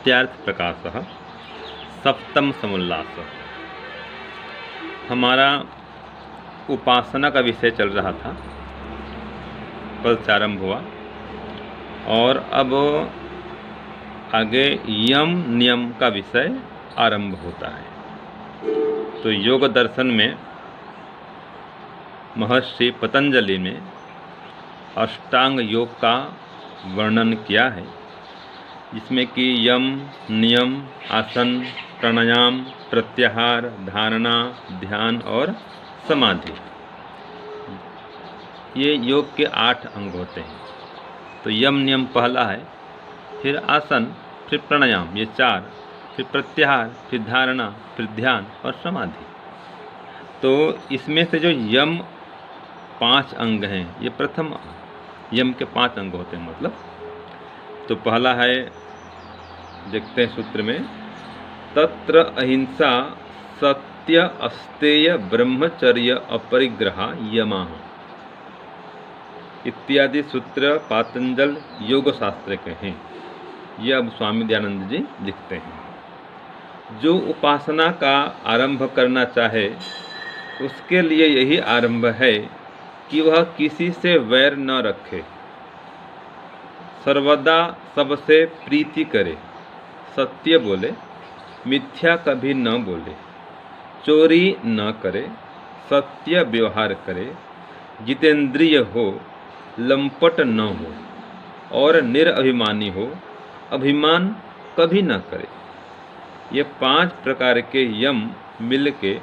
सत्यार्थ प्रकाशः सप्तम समुल्लास। हमारा उपासना का विषय चल रहा था, कल से आरंभ हुआ और अब आगे यम नियम का विषय आरंभ होता है। तो योग दर्शन में महर्षि पतंजलि ने अष्टांग योग का वर्णन किया है, जिसमें कि यम, नियम, आसन, प्राणायाम, प्रत्याहार, धारणा, ध्यान और समाधि, ये योग के 8 अंग होते हैं। तो यम नियम पहला है, फिर आसन, फिर प्राणायाम, ये 4, फिर प्रत्याहार, फिर धारणा, फिर ध्यान और समाधि। तो इसमें से जो यम 5 अंग हैं, ये प्रथम यम के 5 अंग होते हैं। मतलब तो पहला है, देखते हैं सूत्र में, तत्र अहिंसा सत्य अस्तेय ब्रह्मचर्य अपरिग्रह यमा इत्यादि सूत्र पातंजल योग शास्त्र के हैं। ये अब स्वामी दयानंद जी लिखते हैं। जो उपासना का आरंभ करना चाहे उसके लिए यही आरंभ है कि वह किसी से वैर न रखे, सर्वदा सबसे प्रीति करे, सत्य बोले, मिथ्या कभी न बोले, चोरी न करे, सत्य व्यवहार करे, जितेंद्रिय हो, लंपट न हो और निरअभिमानी हो, अभिमान कभी न करे। ये 5 प्रकार के यम मिलके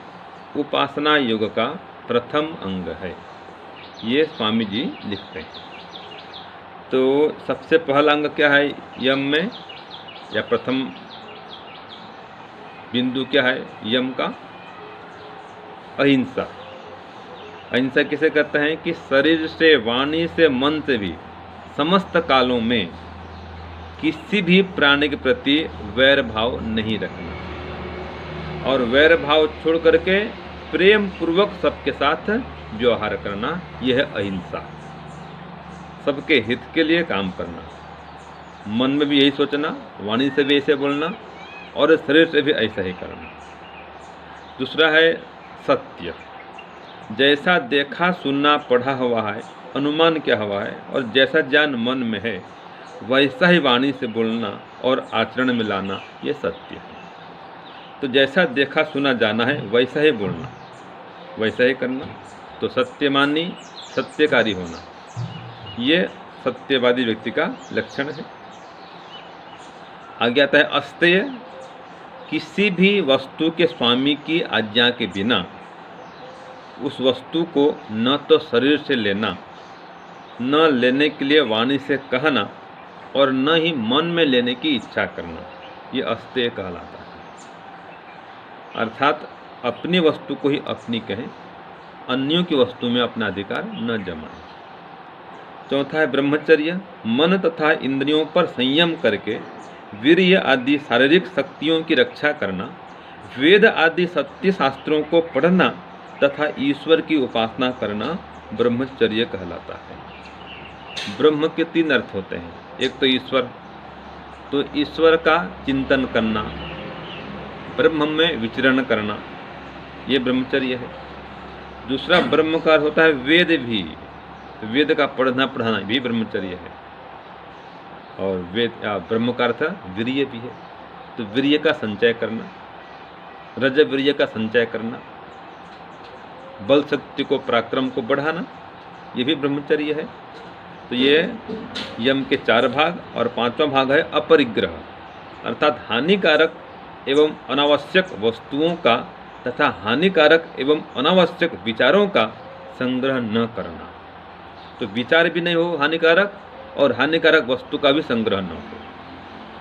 उपासना योग का प्रथम अंग है, ये स्वामी जी लिखते हैं। तो सबसे पहला अंग क्या है यम में, या प्रथम बिंदु क्या है यम का? अहिंसा। अहिंसा किसे कहते हैं कि शरीर से, वाणी से, मन से भी समस्त कालों में किसी भी प्राणी के प्रति वैर भाव नहीं रखना और वैर भाव छोड़ करके प्रेम पूर्वक सबके साथ व्यवहार करना, यह है अहिंसा। सबके हित के लिए काम करना, मन में भी यही सोचना, वाणी से भी ऐसे बोलना और शरीर से भी ऐसा ही करना। दूसरा है सत्य। जैसा देखा, सुनना, पढ़ा हुआ है, अनुमान क्या हुआ है और जैसा ज्ञान मन में है वैसा ही वाणी से बोलना और आचरण में लाना, ये सत्य है। तो जैसा देखा सुना जाना है वैसा ही बोलना, वैसा ही करना, तो सत्यमानी, सत्यकारी होना, ये सत्यवादी व्यक्ति का लक्षण है। आगे आता है अस्तेय। किसी भी वस्तु के स्वामी की आज्ञा के बिना उस वस्तु को न तो शरीर से लेना, न लेने के लिए वाणी से कहना और न ही मन में लेने की इच्छा करना, ये अस्तेय कहलाता है। अर्थात अपनी वस्तु को ही अपनी कहें, अन्यों की वस्तु में अपना अधिकार न जमाएं। चौथा है ब्रह्मचर्य। मन तथा इंद्रियों पर संयम करके वीर्य आदि शारीरिक शक्तियों की रक्षा करना, वेद आदि सत्य शास्त्रों को पढ़ना तथा ईश्वर की उपासना करना ब्रह्मचर्य कहलाता है। ब्रह्म के 3 अर्थ होते हैं। एक तो ईश्वर, तो ईश्वर का चिंतन करना, ब्रह्म में विचरण करना, ये ब्रह्मचर्य है। दूसरा ब्रह्म का अर्थ होता है वेद भी, वेद का पढ़ना पढ़ाना भी ब्रह्मचर्य है। और वेद ब्रह्म का अर्थ वीर्य भी है, तो वीर्य का संचय करना, रज वीर्य का संचय करना, बल शक्ति को, पराक्रम को बढ़ाना, ये भी ब्रह्मचर्य है। तो ये यम के 4 भाग और 5वां भाग है अपरिग्रह, अर्थात हानिकारक एवं अनावश्यक वस्तुओं का तथा हानिकारक एवं अनावश्यक विचारों का संग्रह न करना। तो विचार भी नहीं हो हानिकारक और हानिकारक वस्तु का भी संग्रह न हो,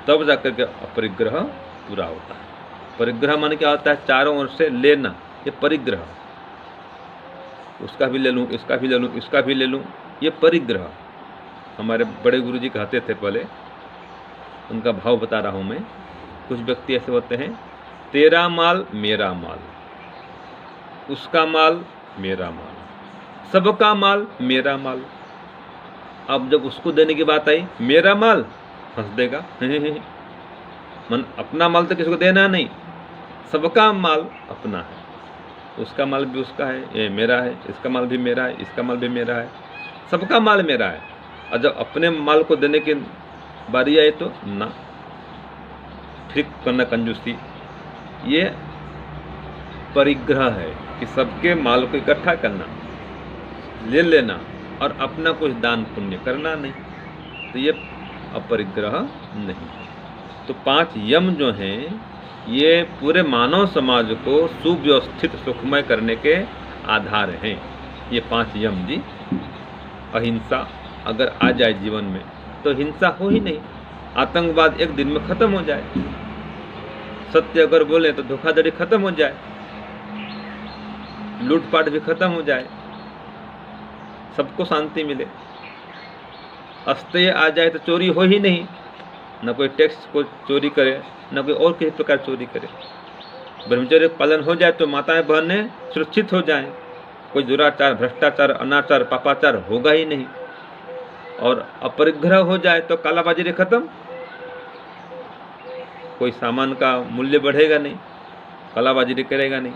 तब जाकर के अपरिग्रह पूरा होता है। परिग्रह माने क्या होता है? चारों ओर से लेना, ये परिग्रह। उसका भी ले लूँ, इसका भी ले लूँ, इसका भी ले लूँ, ये परिग्रह। हमारे बड़े गुरुजी कहते थे पहले, उनका भाव बता रहा हूँ मैं। कुछ व्यक्ति ऐसे होते हैं, तेरा माल मेरा माल, उसका माल मेरा माल, सबका माल मेरा माल। अब जब उसको देने की बात आई, मेरा माल, हंस देगा मन अपना माल तो किसी को देना नहीं, सबका माल अपना है, उसका माल भी उसका है, ये मेरा है, इसका माल भी मेरा है, इसका माल भी मेरा है, सबका माल मेरा है। और जब अपने माल को देने की बारी आई तो ना, फिर करना कंजूसी, ये परिग्रह है कि सबके माल को इकट्ठा करना, ले लेना और अपना कुछ दान पुण्य करना नहीं, तो ये अपरिग्रह नहीं। तो 5 यम जो हैं ये पूरे मानव समाज को सुव्यवस्थित सुखमय करने के आधार हैं। ये 5 यम जी। अहिंसा अगर आ जाए जीवन में तो हिंसा हो ही नहीं, आतंकवाद एक दिन में खत्म हो जाए, सत्य अगर बोले तो धोखाधड़ी खत्म हो जाए, लूटपाट भी खत्म हो जाए, सबको शांति मिले, अस्तेय आ जाए तो चोरी हो ही नहीं, न कोई टैक्स को चोरी करे, न कोई और किसी प्रकार चोरी करे, ब्रह्मचर्य पालन हो जाए तो माताएं बहनें सुरक्षित हो जाएं, कोई दुराचार, भ्रष्टाचार, अनाचार, पापाचार होगा ही नहीं, और अपरिग्रह हो जाए तो कालाबाजारी खत्म, कोई सामान का मूल्य बढ़ेगा नहीं, कालाबाजारी करेगा नहीं।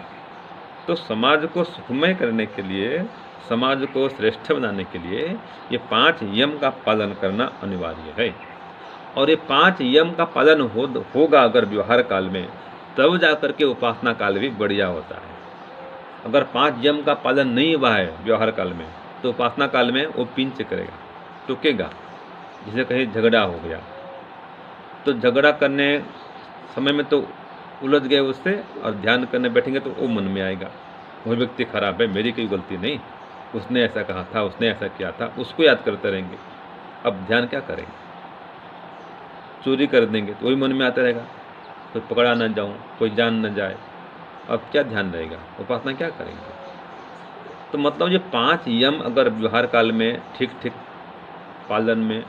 तो समाज को सुखमय करने के लिए, समाज को श्रेष्ठ बनाने के लिए ये 5 यम का पालन करना अनिवार्य है। और ये 5 यम का पालन होगा अगर व्यवहार काल में, तब जाकर के उपासना काल भी बढ़िया होता है। अगर 5 यम का पालन नहीं हुआ है व्यवहार काल में तो उपासना काल में वो पिंच करेगा, टूकेगा, जिसे कहीं झगड़ा हो गया तो झगड़ा करने समय में तो उलझ गए उससे, और ध्यान करने बैठेंगे तो वो मन में आएगा वो व्यक्ति खराब है, मेरी कोई गलती नहीं, उसने ऐसा कहा था, उसने ऐसा किया था, उसको याद करते रहेंगे। अब ध्यान क्या करेंगे? चोरी कर देंगे तो वही मन में आता रहेगा, कोई पकड़ा ना जाऊं, कोई जान न जाए, अब क्या ध्यान रहेगा, उपासना क्या करेंगे? तो मतलब ये 5 यम अगर व्यवहार काल में ठीक ठीक पालन में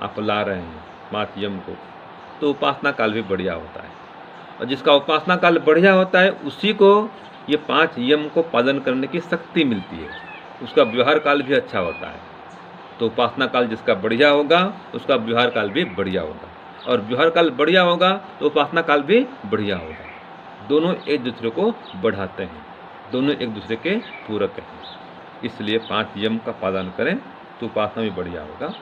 आप ला रहे हैं 5 यम को, तो उपासना काल भी बढ़िया होता है। और जिसका उपासना काल बढ़िया होता है उसी को ये 5 यम को पालन करने की शक्ति मिलती है, उसका व्यवहार काल भी अच्छा होता है। तो उपासना काल जिसका बढ़िया होगा उसका व्यवहार काल भी बढ़िया होगा, और व्यवहार काल बढ़िया होगा तो उपासना काल भी बढ़िया होगा। दोनों एक दूसरे को बढ़ाते हैं, दोनों एक दूसरे के पूरक हैं। इसलिए 5 यम का पालन करें तो उपासना भी बढ़िया होगा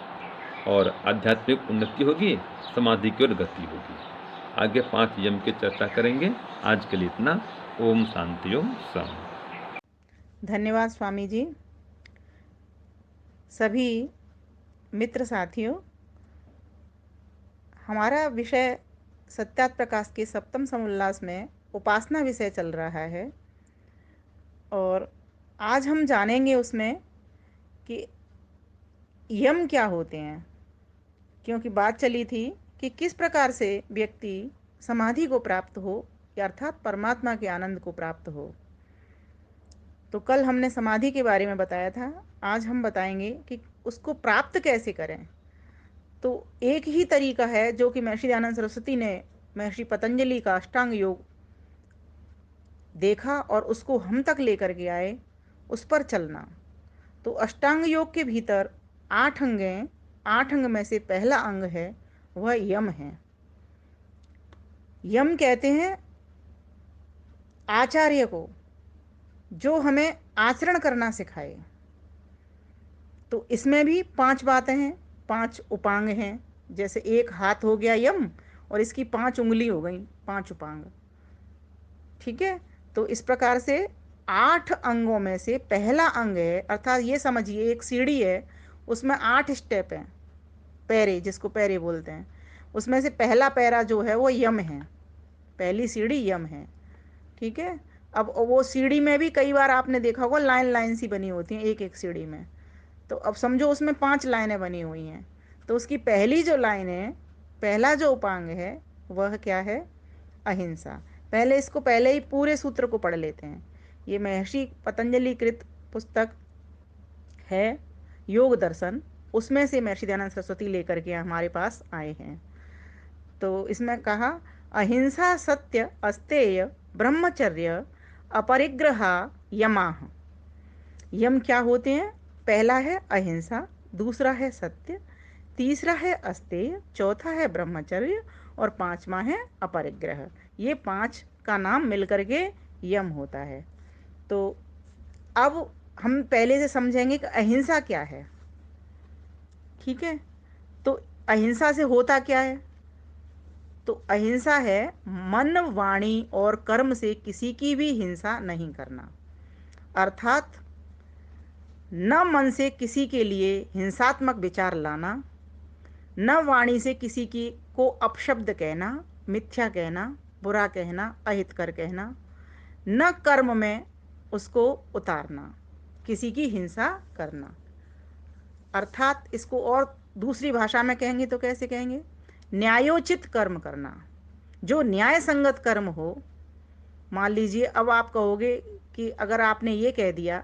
और आध्यात्मिक उन्नति होगी, समाधि की ओर गति होगी। आगे 5 यम की चर्चा करेंगे। आज के लिए इतना। ओम शांति ओम शांति। धन्यवाद स्वामी जी। सभी मित्र साथियों, हमारा विषय सत्यात प्रकाश के सप्तम समुल्लास में उपासना विषय चल रहा है, और आज हम जानेंगे उसमें कि यम क्या होते हैं। क्योंकि बात चली थी कि किस प्रकार से व्यक्ति समाधि को प्राप्त हो, अर्थात परमात्मा के आनंद को प्राप्त हो। तो कल हमने समाधि के बारे में बताया था, आज हम बताएंगे कि उसको प्राप्त कैसे करें। तो एक ही तरीका है जो कि महर्षि दयानंद सरस्वती ने महर्षि पतंजलि का अष्टांग योग देखा और उसको हम तक लेकर के आए, उस पर चलना। तो अष्टांग योग के भीतर 8 अंग हैं, 8 अंग में से पहला अंग है वह यम है। यम कहते हैं आचार्य को जो हमें आचरण करना सिखाए। तो इसमें भी 5 बातें हैं, 5 उपांग हैं। जैसे एक हाथ हो गया यम और इसकी 5 उंगली हो गई 5 उपांग, ठीक है। तो इस प्रकार से 8 अंगों में से पहला अंग है, अर्थात ये समझिए एक सीढ़ी है, उसमें 8 स्टेप हैं, पैरे जिसको पैरे बोलते हैं, उसमें से पहला पैरा जो है वो यम है, पहली सीढ़ी यम है, ठीक है। अब वो सीढ़ी में भी कई बार आपने देखा होगा लाइन लाइन सी बनी होती हैं एक एक सीढ़ी में। तो अब समझो उसमें 5 लाइनें बनी हुई हैं, तो उसकी पहली जो लाइन है, पहला जो उपांग है वह क्या है? अहिंसा। पहले इसको पहले ही पूरे सूत्र को पढ़ लेते हैं। ये महर्षि पतंजलि कृत पुस्तक है योग दर्शन, उसमें से महर्षि दयानंद सरस्वती लेकर के हमारे पास आए हैं। तो इसमें कहा अहिंसा सत्य अस्तेय ब्रह्मचर्य अपरिग्रह यमाह। यम क्या होते हैं? पहला है अहिंसा, दूसरा है सत्य, तीसरा है अस्तेय, चौथा है ब्रह्मचर्य और पांचवा है अपरिग्रह। ये 5 का नाम मिलकर के यम होता है। तो अब हम पहले से समझेंगे कि अहिंसा क्या है। ठीक है, तो अहिंसा से होता क्या है? तो अहिंसा है मन, वाणी और कर्म से किसी की भी हिंसा नहीं करना। अर्थात न मन से किसी के लिए हिंसात्मक विचार लाना, न वाणी से किसी की को अपशब्द कहना, मिथ्या कहना, बुरा कहना, अहितकर कहना, न कर्म में उसको उतारना, किसी की हिंसा करना। अर्थात इसको और दूसरी भाषा में कहेंगे तो कैसे कहेंगे? न्यायोचित कर्म करना, जो न्याय संगत कर्म हो। मान लीजिए अब आप कहोगे कि अगर आपने ये कह दिया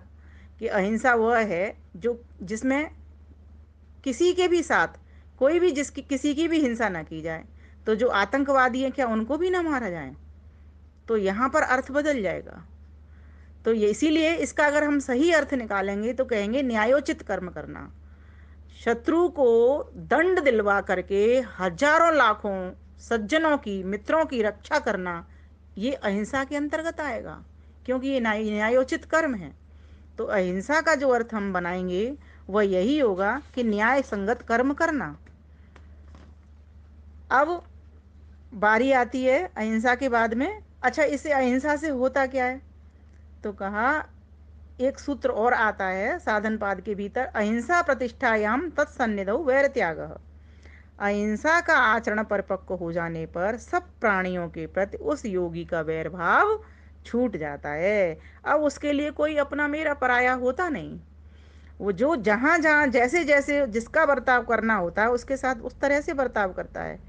कि अहिंसा वह है जो जिसमें किसी के भी साथ कोई भी जिसकी किसी की भी हिंसा ना की जाए, तो जो आतंकवादी हैं क्या उनको भी ना मारा जाए? तो यहाँ पर अर्थ बदल जाएगा। तो ये इसीलिए इसका अगर हम सही अर्थ निकालेंगे तो कहेंगे न्यायोचित कर्म करना, शत्रु को दंड दिलवा करके हजारों लाखों सज्जनों की, मित्रों की रक्षा करना, ये अहिंसा के अंतर्गत आएगा, क्योंकि ये न्यायोचित कर्म है। तो अहिंसा का जो अर्थ हम बनाएंगे वह यही होगा कि न्याय संगत कर्म करना। अब बारी आती है अहिंसा के बाद में, अच्छा इसे अहिंसा से होता क्या है? तो कहा एक सूत्र और आता है साधन पाद के भीतर, अहिंसा प्रतिष्ठायाम तत्सन्निधौ वैर त्याग। अहिंसा का आचरण परिपक्व हो जाने पर सब प्राणियों के प्रति उस योगी का वैर भाव छूट जाता है। अब उसके लिए कोई अपना मेरा पराया होता नहीं। वो जो जहाँ जहाँ जैसे जैसे जिसका बर्ताव करना होता है उसके साथ उस तरह से बर्ताव करता है,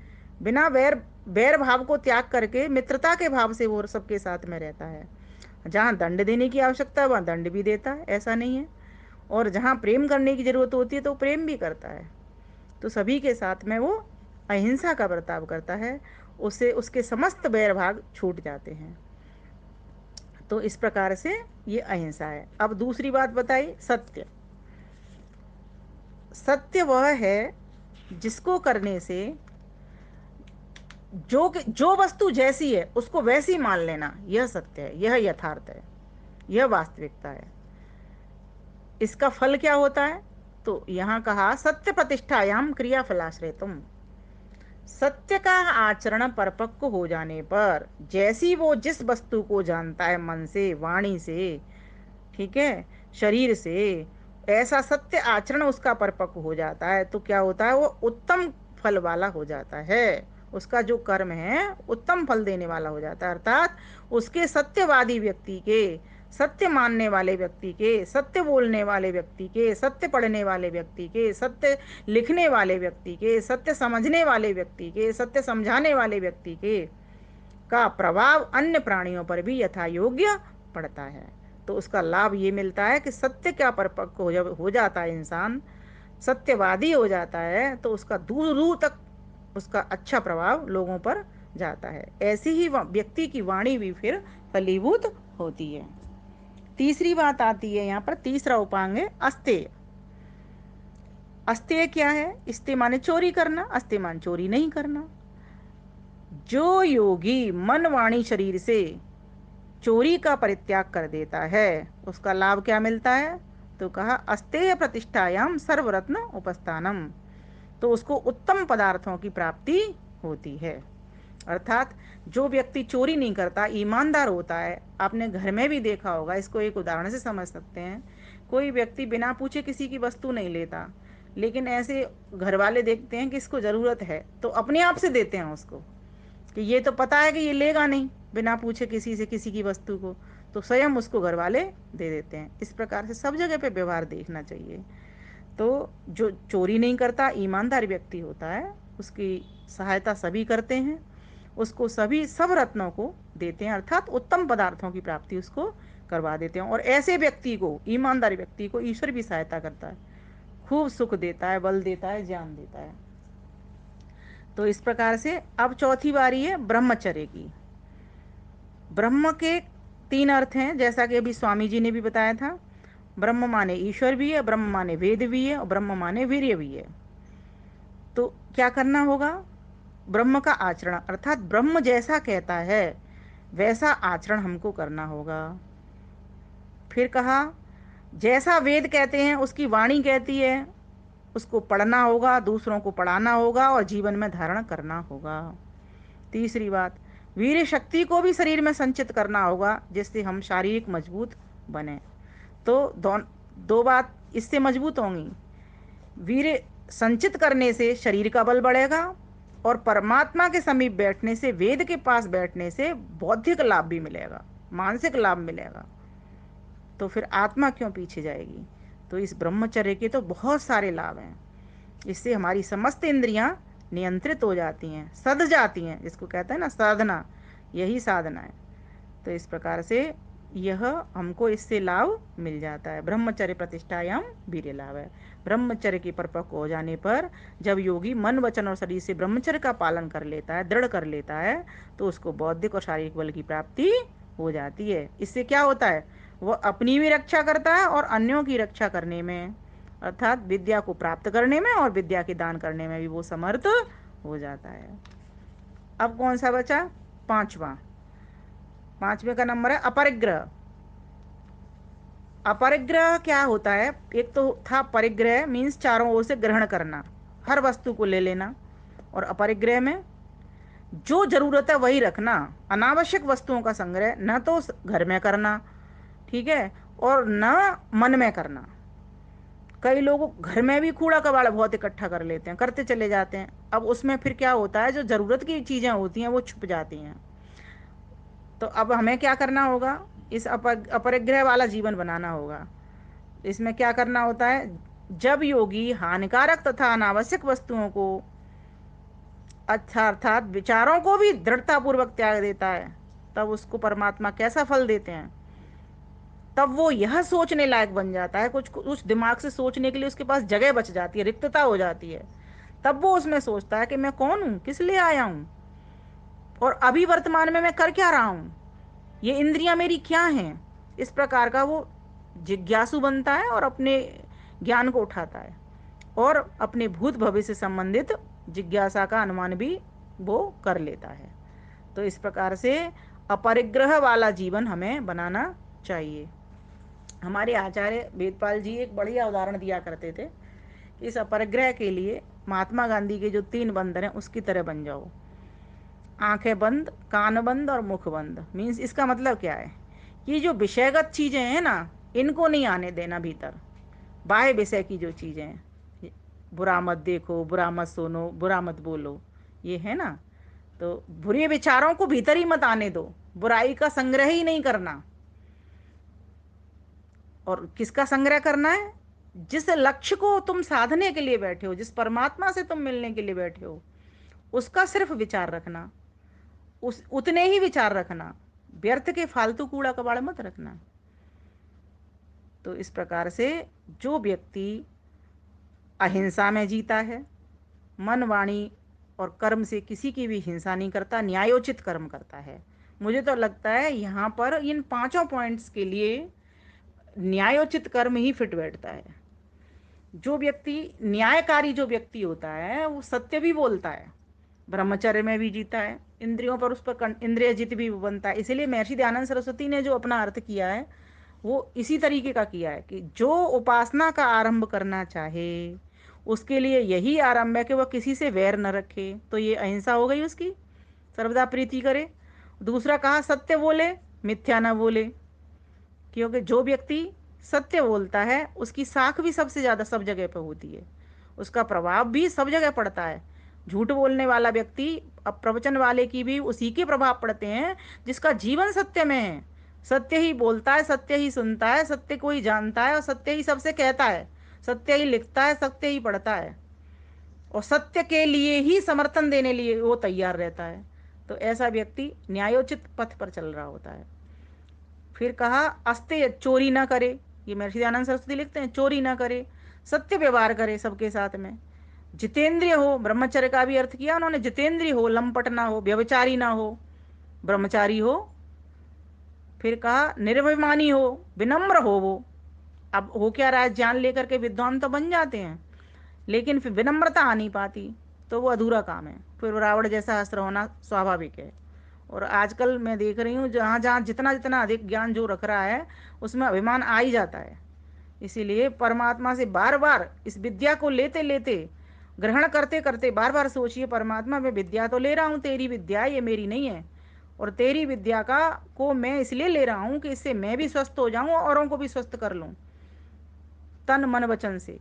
बिना वैर वैर भाव को त्याग करके मित्रता के भाव से वो सबके साथ में रहता है। जहाँ दंड देने की आवश्यकता है वहाँ दंड भी देता है, ऐसा नहीं है। और जहाँ प्रेम करने की जरूरत होती है तो प्रेम भी करता है। तो सभी के साथ में वो अहिंसा का बर्ताव करता है, उससे उसके समस्त वैर भाग छूट जाते हैं। तो इस प्रकार से ये अहिंसा है। अब दूसरी बात बताई, सत्य। सत्य वह है जिसको करने से जो वस्तु जैसी है उसको वैसी मान लेना, यह सत्य है, यह यथार्थ है, यह वास्तविकता है। इसका फल क्या होता है? तो यहां कहा सत्य प्रतिष्ठायाम क्रियाफलाश्रयतुम। सत्य का आचरण परिपक्व हो जाने पर जैसी वो जिस वस्तु को जानता है मन से, वाणी से, ठीक है, शरीर से, ऐसा सत्य आचरण उसका परिपक्व हो जाता है तो क्या होता है? वो उत्तम फल वाला हो जाता है। उसका जो कर्म है उत्तम फल देने वाला हो जाता है। अर्थात उसके सत्यवादी व्यक्ति के, सत्य मानने वाले व्यक्ति के, सत्य बोलने वाले व्यक्ति के, सत्य पढ़ने वाले व्यक्ति के, सत्य लिखने वाले व्यक्ति के, सत्य समझने वाले व्यक्ति के, सत्य समझाने वाले व्यक्ति के का प्रभाव अन्य प्राणियों पर भी यथा योग्य पड़ता है। तो उसका लाभ ये मिलता है कि सत्य क्या परिपक्व हो जाता है, इंसान सत्यवादी हो जाता है तो उसका दूर दूर तक उसका अच्छा प्रभाव लोगों पर जाता है। ऐसी ही व्यक्ति की वाणी भी फिर फलीभूत होती है। तीसरी बात आती है यहाँ पर, तीसरा उपांग है अस्तेय। अस्तेय क्या है? अस्तेय माने चोरी करना, अस्तेय माने चोरी नहीं करना। जो योगी मन, वाणी, शरीर से चोरी का परित्याग कर देता है उसका लाभ क्या मिलता है? तो कहा अस्तेय प्रतिष्ठायाम सर्वरत्न उपस्थानम। तो उसको उत्तम पदार्थों की प्राप्ति होती है। अर्थात जो व्यक्ति चोरी नहीं करता, ईमानदार होता है, आपने घर में भी देखा होगा, इसको एक उदाहरण से समझ सकते हैं। कोई व्यक्ति बिना पूछे किसी की वस्तु नहीं लेता, लेकिन ऐसे घर वाले देखते हैं कि इसको जरूरत है तो अपने आप से देते हैं उसको, कि ये तो पता है कि ये लेगा नहीं बिना पूछे किसी से किसी की वस्तु को, तो स्वयं उसको घर वाले दे देते हैं। इस प्रकार से सब जगह पे व्यवहार देखना चाहिए। तो जो चोरी नहीं करता, ईमानदार व्यक्ति होता है, उसकी सहायता सभी करते हैं, उसको सभी सब रत्नों को देते हैं, अर्थात उत्तम पदार्थों की प्राप्ति उसको करवा देते हैं। और ऐसे व्यक्ति को, ईमानदार व्यक्ति को ईश्वर भी सहायता करता है, खूब सुख देता है, बल देता है, ज्ञान देता है। तो इस प्रकार से अब चौथी बारी है ब्रह्मचर्य की। ब्रह्म के 3 अर्थ हैं, जैसा कि अभी स्वामी जी ने भी बताया था। ब्रह्म माने ईश्वर भी है, ब्रह्म माने वेद भी है, और ब्रह्म माने वीर्य भी है। तो क्या करना होगा? ब्रह्म का आचरण, अर्थात ब्रह्म जैसा कहता है वैसा आचरण हमको करना होगा। फिर कहा जैसा वेद कहते हैं, उसकी वाणी कहती है, उसको पढ़ना होगा, दूसरों को पढ़ाना होगा और जीवन में धारण करना होगा। तीसरी बात, वीर्य शक्ति को भी शरीर में संचित करना होगा जिससे हम शारीरिक मजबूत बने। तो दो बात इससे मजबूत होंगी। वीर्य संचित करने से शरीर का बल बढ़ेगा और परमात्मा के समीप बैठने से, वेद के पास बैठने से बौद्धिक लाभ भी मिलेगा, मानसिक लाभ मिलेगा। तो फिर आत्मा क्यों पीछे जाएगी? तो इस ब्रह्मचर्य के तो बहुत सारे लाभ हैं। इससे हमारी समस्त इंद्रियां नियंत्रित हो जाती हैं, सध जाती हैं, जिसको कहते हैं ना साधना, यही साधना है। तो इस प्रकार से यह हमको इससे लाभ मिल जाता है। ब्रह्मचर्य प्रतिष्ठायाम वीर्य लाभ है। ब्रह्मचर्य के परिपक्व हो जाने पर जब योगी मन वचन और शरीर से ब्रह्मचर्य का पालन कर लेता है, दृढ़ कर लेता है, तो उसको बौद्धिक और शारीरिक बल की प्राप्ति हो जाती है। इससे क्या होता है? वह अपनी भी रक्षा करता है और अन्यों की रक्षा करने में, अर्थात विद्या को प्राप्त करने में और विद्या के दान करने में भी वो समर्थ हो जाता है। अब कौन सा बचा? पांचवें का नंबर है अपरिग्रह। अपरिग्रह क्या होता है? एक तो था परिग्रह, मीन्स चारों ओर से ग्रहण करना, हर वस्तु को ले लेना। और अपरिग्रह में जो जरूरत है वही रखना, अनावश्यक वस्तुओं का संग्रह न तो घर में करना, ठीक है, और न मन में करना। कई लोग घर में भी कूड़ा कबाड़ बहुत इकट्ठा कर लेते हैं, करते चले जाते हैं। अब उसमें फिर क्या होता है, जो जरूरत की चीजें होती हैं वो छुप जाती हैं। तो अब हमें क्या करना होगा? इस अपरिग्रह वाला जीवन बनाना होगा। इसमें क्या करना होता है? जब योगी हानिकारक तथा अनावश्यक वस्तुओं को, अच्छा अर्थात विचारों को भी दृढ़ता पूर्वक त्याग देता है, तब उसको परमात्मा कैसा फल देते हैं? तब वो यह सोचने लायक बन जाता है, कुछ कुछ दिमाग से सोचने के लिए उसके पास जगह बच जाती है, रिक्तता हो जाती है। तब वो उसमें सोचता है कि मैं कौन हूं, किस लिए आया हूं, और अभी वर्तमान में मैं कर क्या रहा हूं, ये इंद्रियां मेरी क्या हैं। इस प्रकार का वो जिज्ञासु बनता है और अपने ज्ञान को उठाता है और अपने भूत भविष्य से संबंधित जिज्ञासा का अनुमान भी वो कर लेता है। तो इस प्रकार से अपरिग्रह वाला जीवन हमें बनाना चाहिए। हमारे आचार्य वेदपाल जी एक बढ़िया उदाहरण दिया करते थे कि इस अपरिग्रह के लिए महात्मा गांधी के जो 3 बंदर हैं उसकी तरह बन जाओ। आंखें बंद, कान बंद और मुख बंद। मीन्स इसका मतलब क्या है? ये जो विषयगत चीजें हैं ना, इनको नहीं आने देना भीतर। बाह्य विषय की जो चीजें हैं, बुरा मत देखो, बुरा मत सुनो, बुरा मत बोलो, ये है ना, तो बुरे विचारों को भीतर ही मत आने दो, बुराई का संग्रह ही नहीं करना। और किसका संग्रह करना है? जिस लक्ष्य को तुम साधने के लिए बैठे हो, जिस परमात्मा से तुम मिलने के लिए बैठे हो, उसका सिर्फ विचार रखना, उस उतने ही विचार रखना, व्यर्थ के फालतू कूड़ा कबाड़ मत रखना। तो इस प्रकार से जो व्यक्ति अहिंसा में जीता है, मन वाणी और कर्म से किसी की भी हिंसा नहीं करता, न्यायोचित कर्म करता है। मुझे तो लगता है यहाँ पर इन 5 पॉइंट्स के लिए न्यायोचित कर्म ही फिट बैठता है। जो व्यक्ति न्यायकारी जो व्यक्ति होता है वो सत्य भी बोलता है, ब्रह्मचर्य में भी जीता है, इंद्रियों पर उस पर इंद्रिय जित भी बनता है। इसीलिए महर्षि दयानंद सरस्वती ने जो अपना अर्थ किया है वो इसी तरीके का किया है कि जो उपासना का आरंभ करना चाहे उसके लिए यही आरंभ है कि वह किसी से वैर न रखे। तो ये अहिंसा हो गई उसकी, सर्वदा प्रीति करे। दूसरा कहा सत्य बोले, मिथ्या न बोले, क्योंकि जो व्यक्ति सत्य बोलता है उसकी साख भी सबसे ज्यादा सब जगह पर होती है, उसका प्रभाव भी सब जगह पड़ता है। झूठ बोलने वाला व्यक्ति, अब प्रवचन वाले की भी उसी के प्रभाव पड़ते हैं जिसका जीवन सत्य में है। सत्य ही बोलता है, सत्य ही सुनता है, सत्य को ही जानता है और सत्य ही सबसे कहता है, सत्य ही लिखता है, सत्य ही पढ़ता है और सत्य के लिए ही समर्थन देने लिए वो तैयार रहता है। तो ऐसा व्यक्ति न्यायोचित पथ पर चल रहा होता है। फिर कहा अस्ते चोरी ना करे, ये महर्षि दयानंद सरस्वती लिखते हैं, चोरी ना करे, सत्य व्यवहार करे सबके साथ में, जितेंद्रिय हो, ब्रह्मचर्य का भी अर्थ किया उन्होंने, जितेंद्रिय हो, लंपट ना हो, व्यभिचारी ना हो, ब्रह्मचारी हो। फिर कहा निर्भिमानी हो, विनम्र हो वो। अब हो क्या रहा है, ज्ञान लेकर के विद्वान तो बन जाते हैं लेकिन फिर विनम्रता आ नहीं पाती, तो वो अधूरा काम है। फिर रावण जैसा अस्त्र होना स्वाभाविक है। और आजकल मैं देख रही हूँ जहाँ जहाँ जितना जितना अधिक ज्ञान जो रख रहा है उसमें अभिमान आ ही जाता है। इसीलिए परमात्मा से बार बार इस विद्या को लेते लेते, ग्रहण करते करते बार बार सोचिए, परमात्मा मैं विद्या तो ले रहा हूँ, तेरी विद्या है, ये मेरी नहीं है। और तेरी विद्या का को मैं इसलिए ले रहा हूँ कि इससे मैं भी स्वस्थ हो जाऊं, औरों को भी स्वस्थ कर लूं, तन मन वचन से।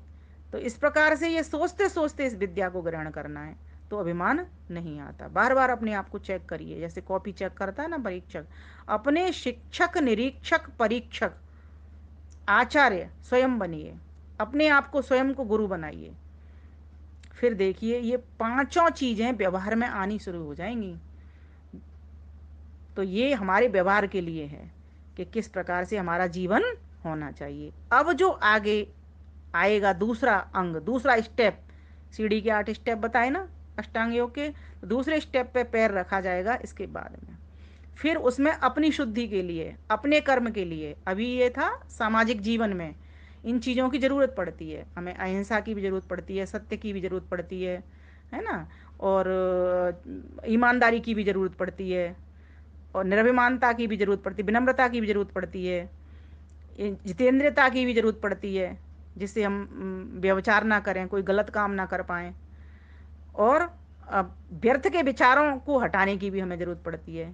तो इस प्रकार से ये सोचते सोचते इस विद्या को ग्रहण करना है, तो अभिमान नहीं आता। बार बार अपने आप को चेक करिए, जैसे कॉपी चेक करता है ना परीक्षक। अपने शिक्षक, निरीक्षक, परीक्षक, आचार्य स्वयं बनिए। अपने आप को स्वयं को गुरु बनाइए। फिर देखिए ये पांचों चीजें व्यवहार में आनी शुरू हो जाएंगी। तो ये हमारे व्यवहार के लिए है कि किस प्रकार से हमारा जीवन होना चाहिए। अब जो आगे आएगा दूसरा अंग, दूसरा स्टेप, सीढ़ी के 8 स्टेप बताए ना अष्टांग योग के, तो दूसरे स्टेप पे पैर रखा जाएगा इसके बाद में। फिर उसमें अपनी शुद्धि के लिए, अपने कर्म के लिए, अभी ये था सामाजिक जीवन में इन चीज़ों की ज़रूरत पड़ती है हमें, अहिंसा की भी ज़रूरत पड़ती है, सत्य की भी ज़रूरत पड़ती है ना, और ईमानदारी की भी ज़रूरत पड़ती है, और निर्भिमानता की भी जरूरत पड़ती है, विनम्रता की भी जरूरत पड़ती है, जितेंद्रियता की भी जरूरत पड़ती है, जिससे हम व्यभिचार ना करें, कोई गलत काम ना कर पाए, और व्यर्थ के विचारों को हटाने की भी हमें जरूरत पड़ती है।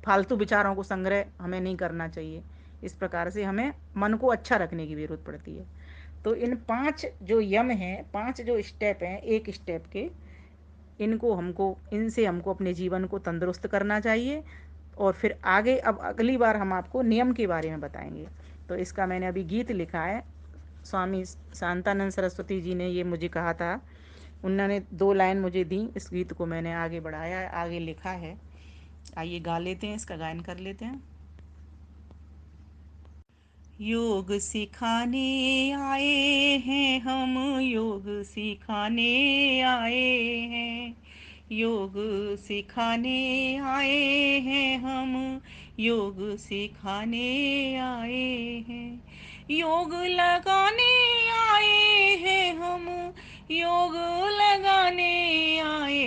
फालतू विचारों को संग्रह हमें नहीं करना चाहिए। इस प्रकार से हमें मन को अच्छा रखने की भी जरूरत पड़ती है। तो इन 5 जो यम हैं, 5 जो स्टेप हैं एक स्टेप के, इनको हमको, इनसे हमको अपने जीवन को तंदुरुस्त करना चाहिए। और फिर आगे, अब अगली बार हम आपको नियम के बारे में बताएंगे। तो इसका मैंने अभी गीत लिखा है, स्वामी शांतानंद सरस्वती जी ने ये मुझे कहा था, उन्होंने 2 लाइन मुझे दी, इस गीत को मैंने आगे बढ़ाया है, आगे लिखा है। आइए गा लेते हैं, इसका गायन कर लेते हैं। योग सिखाने आए हैं हम, योग सिखाने आए हैं, योग सिखाने आए हैं हम, योग सिखाने आए हैं, योग लगाने आए हैं हम, योग लगाने आए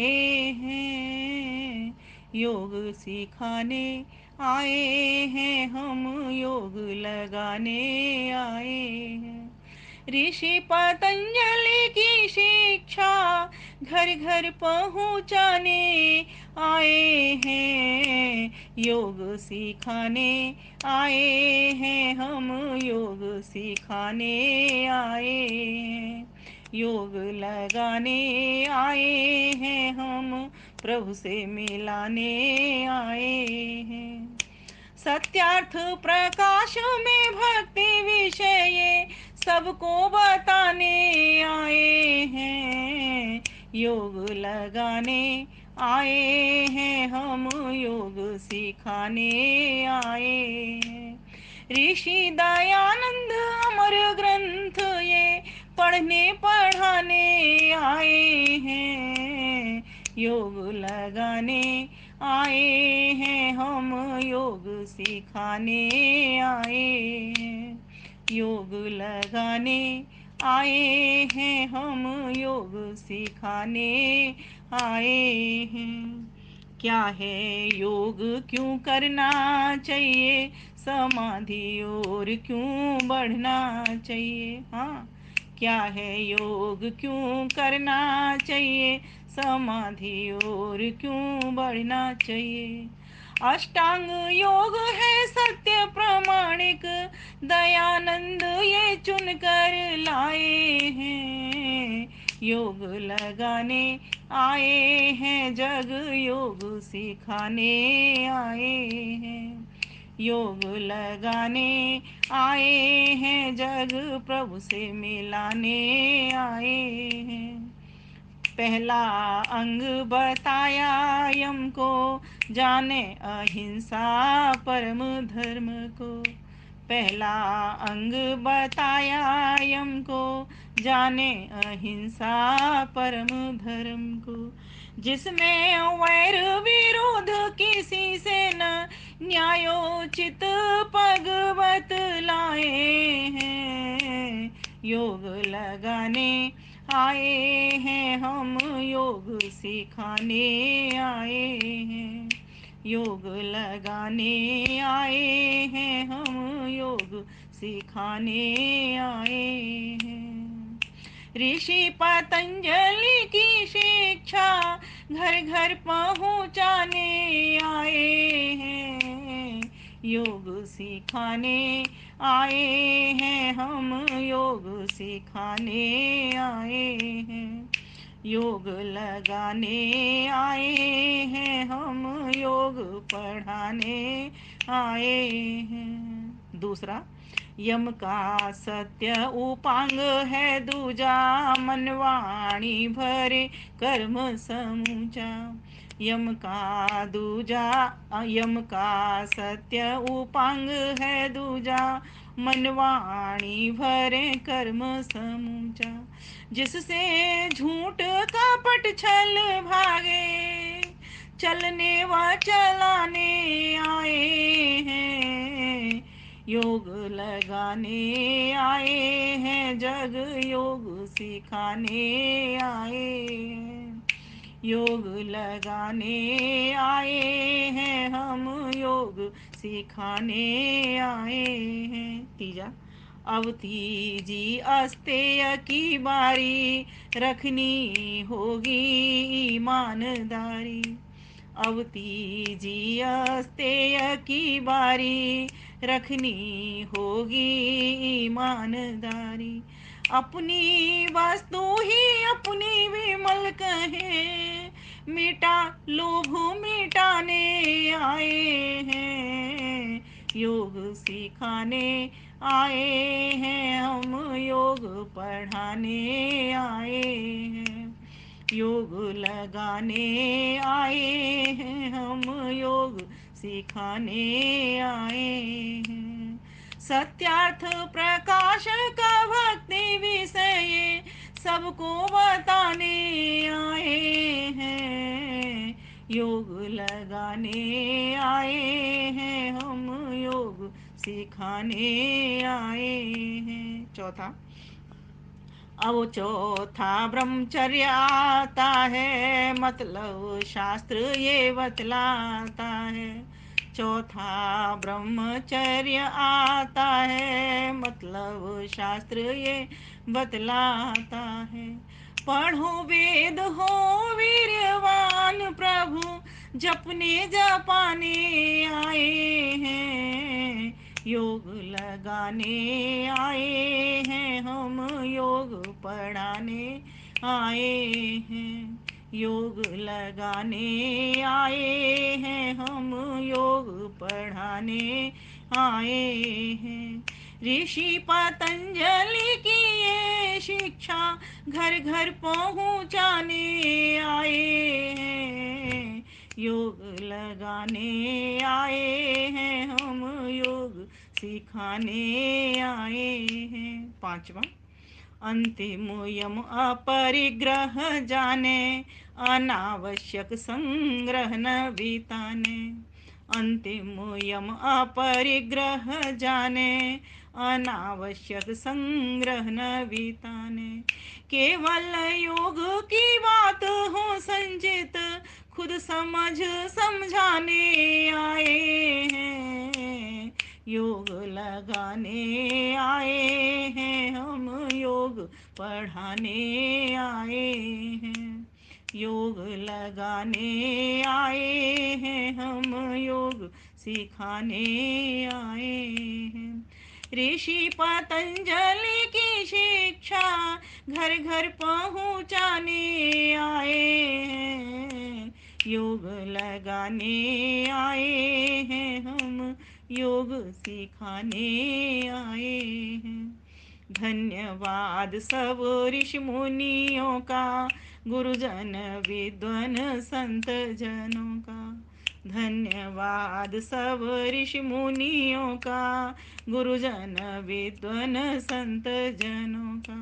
हैं, योग सिखाने आए हैं हम, योग लगाने आए हैं। ऋषि पतंजलि की शिक्षा घर घर पहुँचाने आए हैं, योग सिखाने आए हैं हम, योग सिखाने आए हैं, योग लगाने आए हैं हम, प्रभु से मिलाने आए हैं। सत्यार्थ प्रकाश में भक्ति विषय सबको बताने आए हैं, योग लगाने आए हैं हम, योग सिखाने आए हैं। ऋषि दयानंद अमर ग्रंथ ये पढ़ने पढ़ाने आए हैं, योग लगाने आए हैं हम, योग सिखाने आए हैं, योग लगाने आए हैं हम, योग सिखाने आए हैं। क्या है योग, क्यों करना चाहिए, समाधि और क्यों बढ़ना चाहिए। हाँ, क्या है योग, क्यों करना चाहिए, समाधि और क्यों बढ़ना चाहिए। अष्टांग योग है सत्य प्रमाणिक, दयानंद ये चुन कर लाए हैं, योग लगाने आए हैं, जग योग सिखाने आए हैं, योग लगाने आए हैं, जग प्रभु से मिलाने आए हैं। पहला अंग बताया यम को, जाने अहिंसा परम धर्म को। पहला अंग बताया यम को, जाने अहिंसा परम धर्म को। जिसमें वैर विरोध किसी से न, न्यायोचित पग बतलाए हैं, योग लगाने आए हैं, हम योग सिखाने आए हैं, योग लगाने आए हैं, हम योग सिखाने आए हैं। ऋषि पतंजलि की शिक्षा घर घर पहुँचाने आए हैं, योग सिखाने आए हैं, हम योग सिखाने आए हैं, योग लगाने आए हैं, हम योग पढ़ाने आए हैं। दूसरा, यम का सत्य उपांग है दूजा, मनवाणी भरे कर्म समूचा। यम का सत्य उपांग है दूजा, मनवाणी भरे कर्म समूचा। जिससे झूठ कपट छल भागे, चलने व चलाने आए हैं, योग लगाने आए हैं, जग योग सिखाने आए हैं, योग लगाने आए हैं, हम योग सिखाने आए हैं। तीजा, अवती जी अस्तेय की बारी, रखनी होगी ईमानदारी। अवती जी अस्तेय की बारी, रखनी होगी ईमानदारी। अपनी वस्तु ही अपनी विमल कहे, मिटा लोभ मिटाने आए हैं, योग सिखाने आए हैं, हम योग पढ़ाने आए हैं, योग लगाने आए हैं, हम योग सिखाने आए हैं। सत्यार्थ प्रकाश का भक्ति विषय सबको बताने आए हैं, योग लगाने आए हैं, हम योग सिखाने आए हैं। चौथा, अब चौथा ब्रह्मचर्य आता है, मतलब शास्त्र ये बतलाता है। चौथा ब्रह्मचर्य आता है, मतलब शास्त्र ये बतलाता है। पढ़ो वेद हो वीर्यवान प्रभु, जपने जपाने आए हैं, योग लगाने आए हैं, हम योग पढ़ाने आए हैं, योग लगाने आए हैं, हम योग पढ़ाने आए हैं। ऋषि पतंजलि की ये शिक्षा घर घर पहुँचाने आए हैं, योग लगाने आए हैं, हम योग सिखाने आए हैं। पांचवा, अंतिम यम अपरिग्रह जाने, अनावश्यक संग्रह न बीताने। अंतिम यम अपरिग्रह जाने, अनावश्यक संग्रह न बीताने। केवल योग की बात हो संचित, खुद समझ समझाने आए हैं, योग लगाने आए हैं, हम योग पढ़ाने आए हैं, योग लगाने आए हैं, हम योग सिखाने आए हैं। ऋषि पतंजलि की शिक्षा घर घर पहुँचाने आए हैं, योग लगाने आए हैं, हम योग सिखाने आए हैं। धन्यवाद सब ऋषि मुनियों का, गुरुजन विद्वान संत जनों का। धन्यवाद सब ऋषि मुनियों का, गुरुजन विद्वान संत जनों का।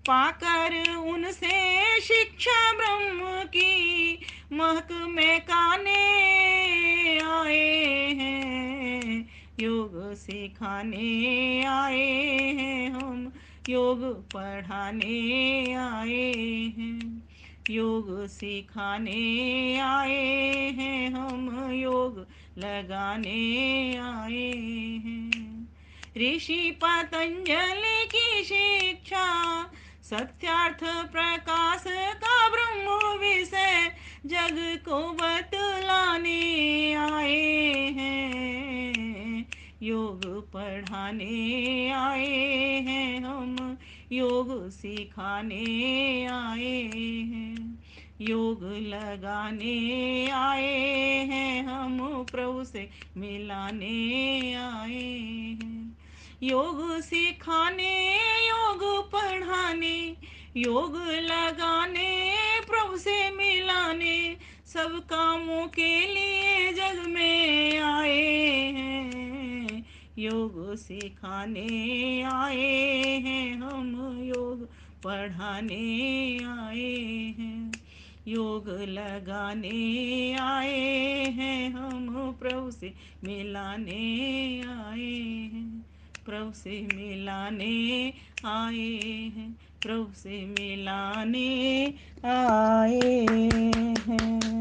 पाकर उनसे शिक्षा ब्रह्म की, महक में काने आए हैं, योग सिखाने आए हैं, हम योग पढ़ाने आए हैं, योग सिखाने आए हैं, हम योग लगाने आए हैं। ऋषि पतंजलि की शिक्षा सत्यार्थ प्रकाश का ब्रह्म विषय जग को बतलाने आए हैं, योग पढ़ाने आए हैं, हम योग सिखाने आए हैं, योग लगाने आए हैं, हम प्रभु से मिलाने आए हैं। योग सिखाने, योग पढ़ाने, योग लगाने, प्रभु से मिलाने, सब कामों के लिए जग में आए हैं, योग सिखाने आए हैं, हम योग पढ़ाने आए हैं, योग लगाने आए हैं, हम प्रभु से मिलाने आए हैं, प्रभु से मिलाने आए हैं, प्रभु से मिलाने आए हैं।